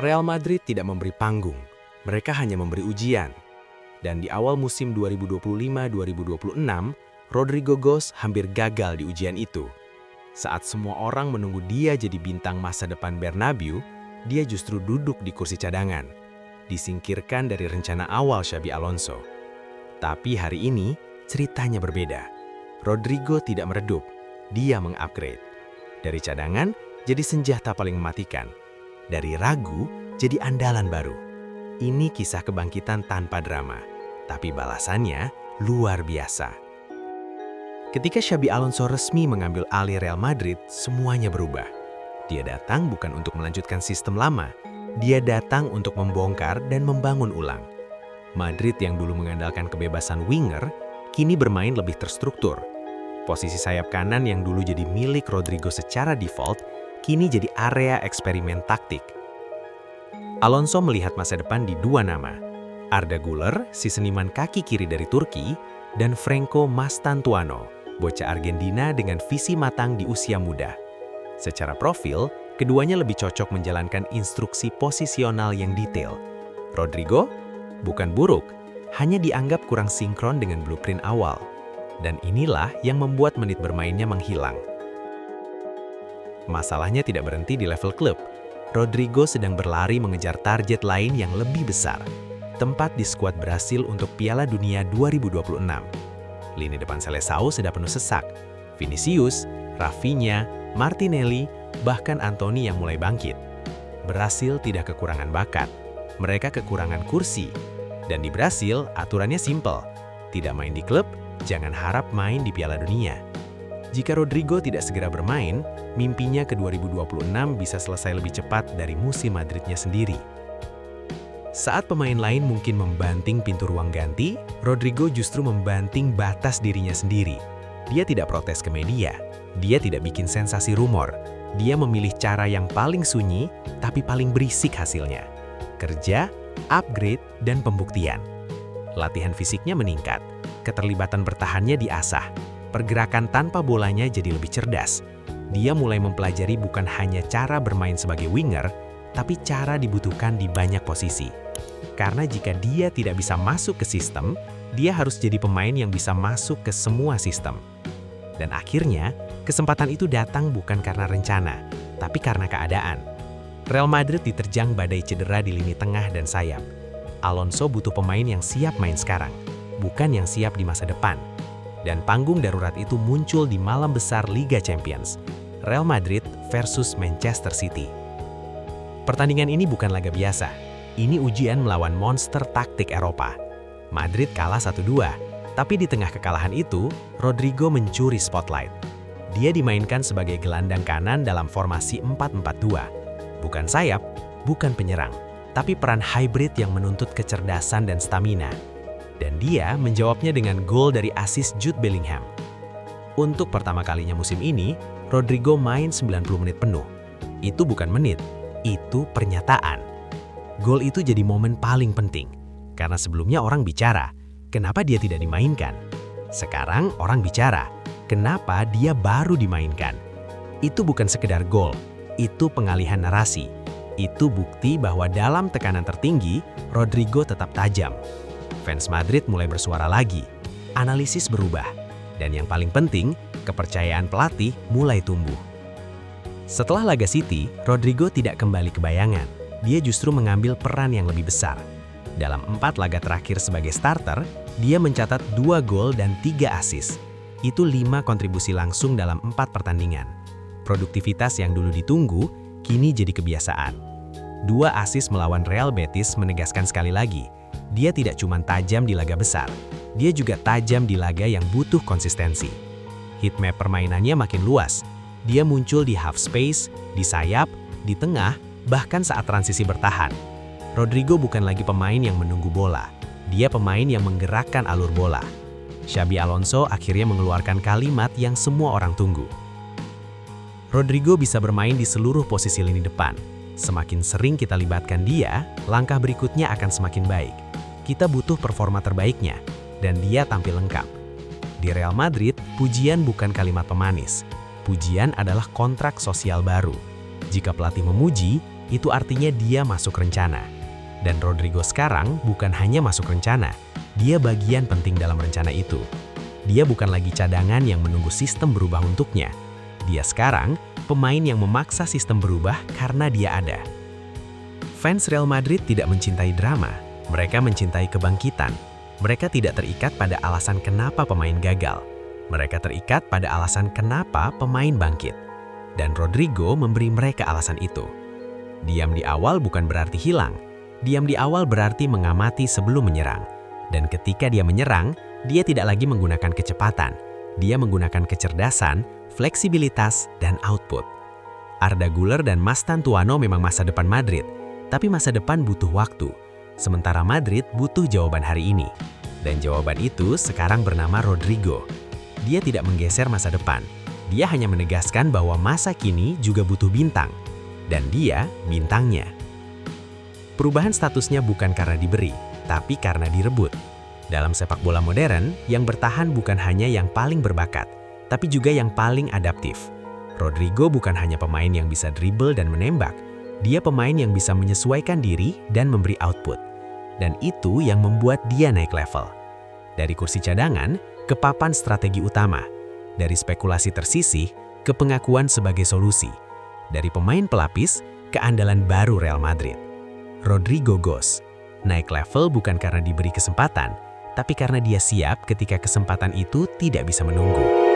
Real Madrid tidak memberi panggung, mereka hanya memberi ujian. Dan di awal musim 2025-2026, Rodrigo Goes hampir gagal di ujian itu. Saat semua orang menunggu dia jadi bintang masa depan Bernabeu, dia justru duduk di kursi cadangan, disingkirkan dari rencana awal Xabi Alonso. Tapi hari ini, ceritanya berbeda. Rodrigo tidak meredup, dia mengupgrade. Dari cadangan, jadi senjata paling mematikan. Dari ragu, jadi andalan baru. Ini kisah kebangkitan tanpa drama, tapi balasannya luar biasa. Ketika Xabi Alonso resmi mengambil alih Real Madrid, semuanya berubah. Dia datang bukan untuk melanjutkan sistem lama, dia datang untuk membongkar dan membangun ulang. Madrid yang dulu mengandalkan kebebasan winger, kini bermain lebih terstruktur. Posisi sayap kanan yang dulu jadi milik Rodrigo secara default, kini jadi area eksperimen taktik. Alonso melihat masa depan di dua nama, Arda Güler, si seniman kaki kiri dari Turki, dan Franco Mastantuono, bocah Argentina dengan visi matang di usia muda. Secara profil, keduanya lebih cocok menjalankan instruksi posisional yang detail. Rodrigo bukan buruk, hanya dianggap kurang sinkron dengan blueprint awal. Dan inilah yang membuat menit bermainnya menghilang. Masalahnya tidak berhenti di level klub. Rodrigo sedang berlari mengejar target lain yang lebih besar. Tempat di skuad Brasil untuk Piala Dunia 2026. Lini depan Seleção sudah penuh sesak. Vinicius, Rafinha, Martinelli, bahkan Antony yang mulai bangkit. Brasil tidak kekurangan bakat. Mereka kekurangan kursi. Dan di Brasil, aturannya simpel. Tidak main di klub, jangan harap main di Piala Dunia. Jika Rodrigo tidak segera bermain, mimpinya ke 2026 bisa selesai lebih cepat dari musim Madridnya sendiri. Saat pemain lain mungkin membanting pintu ruang ganti, Rodrigo justru membanting batas dirinya sendiri. Dia tidak protes ke media, dia tidak bikin sensasi rumor. Dia memilih cara yang paling sunyi, tapi paling berisik hasilnya. Kerja, upgrade, dan pembuktian. Latihan fisiknya meningkat, keterlibatan bertahannya diasah, pergerakan tanpa bolanya jadi lebih cerdas. Dia mulai mempelajari bukan hanya cara bermain sebagai winger, tapi cara dibutuhkan di banyak posisi. Karena jika dia tidak bisa masuk ke sistem, dia harus jadi pemain yang bisa masuk ke semua sistem. Dan akhirnya, kesempatan itu datang bukan karena rencana, tapi karena keadaan. Real Madrid diterjang badai cedera di lini tengah dan sayap. Alonso butuh pemain yang siap main sekarang, bukan yang siap di masa depan. Dan panggung darurat itu muncul di malam besar Liga Champions, Real Madrid versus Manchester City. Pertandingan ini bukan laga biasa, ini ujian melawan monster taktik Eropa. Madrid kalah 1-2, tapi di tengah kekalahan itu, Rodrigo mencuri spotlight. Dia dimainkan sebagai gelandang kanan dalam formasi 4-4-2. Bukan sayap, bukan penyerang, tapi peran hybrid yang menuntut kecerdasan dan stamina. Dan dia menjawabnya dengan gol dari assist Jude Bellingham. Untuk pertama kalinya musim ini, Rodrigo main 90 menit penuh. Itu bukan menit, itu pernyataan. Gol itu jadi momen paling penting. Karena sebelumnya orang bicara, kenapa dia tidak dimainkan? Sekarang orang bicara, kenapa dia baru dimainkan? Itu bukan sekedar gol, itu pengalihan narasi. Itu bukti bahwa dalam tekanan tertinggi, Rodrigo tetap tajam. Fans Madrid mulai bersuara lagi, analisis berubah, dan yang paling penting, kepercayaan pelatih mulai tumbuh. Setelah laga City, Rodrigo tidak kembali ke bayangan. Dia justru mengambil peran yang lebih besar. Dalam 4 laga terakhir sebagai starter, dia mencatat 2 gol dan 3 assist. Itu 5 kontribusi langsung dalam 4 pertandingan. Produktivitas yang dulu ditunggu, kini jadi kebiasaan. 2 assist melawan Real Betis menegaskan sekali lagi, dia tidak cuma tajam di laga besar, dia juga tajam di laga yang butuh konsistensi. Heatmap permainannya makin luas. Dia muncul di half space, di sayap, di tengah, bahkan saat transisi bertahan. Rodrigo bukan lagi pemain yang menunggu bola, dia pemain yang menggerakkan alur bola. Xabi Alonso akhirnya mengeluarkan kalimat yang semua orang tunggu. Rodrigo bisa bermain di seluruh posisi lini depan. Semakin sering kita libatkan dia, langkah berikutnya akan semakin baik. Kita butuh performa terbaiknya, dan dia tampil lengkap. Di Real Madrid, pujian bukan kalimat pemanis. Pujian adalah kontrak sosial baru. Jika pelatih memuji, itu artinya dia masuk rencana. Dan Rodrigo sekarang bukan hanya masuk rencana, dia bagian penting dalam rencana itu. Dia bukan lagi cadangan yang menunggu sistem berubah untuknya. Dia sekarang pemain yang memaksa sistem berubah karena dia ada. Fans Real Madrid tidak mencintai drama, mereka mencintai kebangkitan. Mereka tidak terikat pada alasan kenapa pemain gagal. Mereka terikat pada alasan kenapa pemain bangkit. Dan Rodrigo memberi mereka alasan itu. Diam di awal bukan berarti hilang. Diam di awal berarti mengamati sebelum menyerang. Dan ketika dia menyerang, dia tidak lagi menggunakan kecepatan. Dia menggunakan kecerdasan, fleksibilitas, dan output. Arda Güler dan Mastantuono memang masa depan Madrid, tapi masa depan butuh waktu. Sementara Madrid butuh jawaban hari ini. Dan jawaban itu sekarang bernama Rodrigo. Dia tidak menggeser masa depan. Dia hanya menegaskan bahwa masa kini juga butuh bintang. Dan dia bintangnya. Perubahan statusnya bukan karena diberi, tapi karena direbut. Dalam sepak bola modern, yang bertahan bukan hanya yang paling berbakat, tapi juga yang paling adaptif. Rodrigo bukan hanya pemain yang bisa dribble dan menembak, dia pemain yang bisa menyesuaikan diri dan memberi output. Dan itu yang membuat dia naik level. Dari kursi cadangan ke papan strategi utama, dari spekulasi tersisih ke pengakuan sebagai solusi, dari pemain pelapis ke andalan baru Real Madrid. Rodrigo goes. Naik level bukan karena diberi kesempatan, tapi karena dia siap ketika kesempatan itu tidak bisa menunggu.